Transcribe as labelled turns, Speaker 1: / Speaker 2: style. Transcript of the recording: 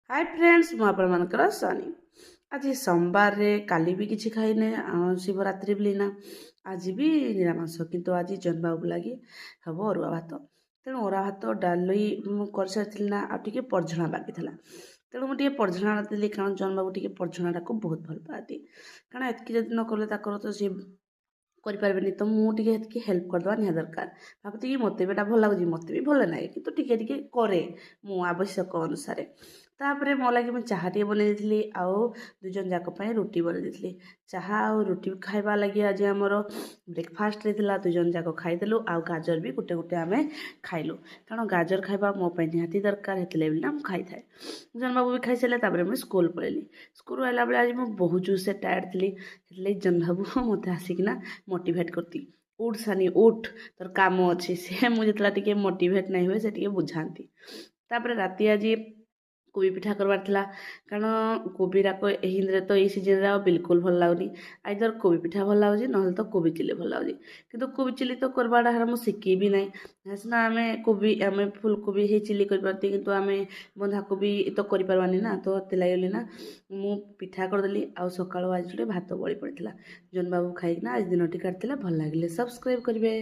Speaker 1: Hi friends मु आपणकर सनी आज सोमवार रे काली भी किसी खाइने शिवरात्रि भी ना आज भी निरामिष किंतु आज जन्मबाबू लगी हम अरुआ भात तेणु अरुआ भात डाली कर सारी ना आगे परझणा बाकी तेणु मुझे परझणा देली कारण जन्मबाबू टे परझणा को बहुत भल पाती कारण एतकी जब न कले तो सी କରିପାରିବେନି ତ ମୁଁ ଟିକେ ହେତିକି ହେଲ୍ପ କରିଦେବା ନିହାତି ଦରକାର ଭାବୁଛି କି ମୋତେ ବି ଏଇଟା ଭଲ ଲାଗୁଛି ମୋତେ ବି ଭଲ ନାହିଁ କିନ୍ତୁ ଟିକେ ଟିକେ କରେ ମୁଁ ଆବଶ୍ୟକ ଅନୁସାରେ ତାପରେ ମୋ ଲାଗି ମୁଁ ଚାହା ଟିକେ ବନେଇ ଦେଇଥିଲି ଆଉ ଦୁଇ ଜଣ ଯାକ ପାଇଁ ରୁଟି ବନେଇ ଦେଇଥିଲି ଚାହା ଆଉ ରୁଟି ଖାଇବା ଲାଗି ଆଜି ଆମର ବ୍ରେକଫାଷ୍ଟରେ ଥିଲା ଦୁଇ ଜଣ ଯାକ ଖାଇଦେଲୁ ଆଉ ଗାଜର ବି ଗୋଟେ ଗୋଟେ ଆମେ ଖାଇଲୁ କାରଣ ଗାଜର ଖାଇବା ମୋ ପାଇଁ ନିହାତି ଦରକାର ହେଥିଲାଗି ନା ମୁଁ ଖାଇଥାଏ ଜନ୍ମବାବୁ ବି ଖାଇସାରିଲେ ତାପରେ ମୁଁ ସ୍କୁଲ ପଳେଇଲି ସ୍କୁଲରୁ ଆଇଲା ବେଳେ ଆଜି ମୁଁ ବହୁତ ଜୋରସେ ଟାୟାର୍ଡ଼ ଥିଲି ସେଥିଲାଗି ଜନ୍ମବାବୁ ମୋତେ ଆସିକିନା ମୋଟିଭେଟ୍ करती उठ सानी उठ तोर काम अच्छे से मुझे टे मोटिवेट नहीं हुए से टे बुझाती तापर राति आज कोबी पिठा करवार थिला कारण कोबी राक हिंदी तो ये सीजन रे बिल्कुल भल लगुनि आइदर कोबी पिठा भल लगुच ना तो कोबी चिली भल लगुच किंतु कोबी चिली तो करवाटा हम शिखी भी ना सीना आम कोबी आम फुलकोबी ही चिली कर पारती किंतु आम बंधाकोबी तो कर पार्बानी ना तो लगे ना मु पिठा करदेली आउ सकाळु आज भात बळी पड़ता जन बाबू खाइना आज दिन टी काटला भल लगे सब्सक्राइब करेंगे।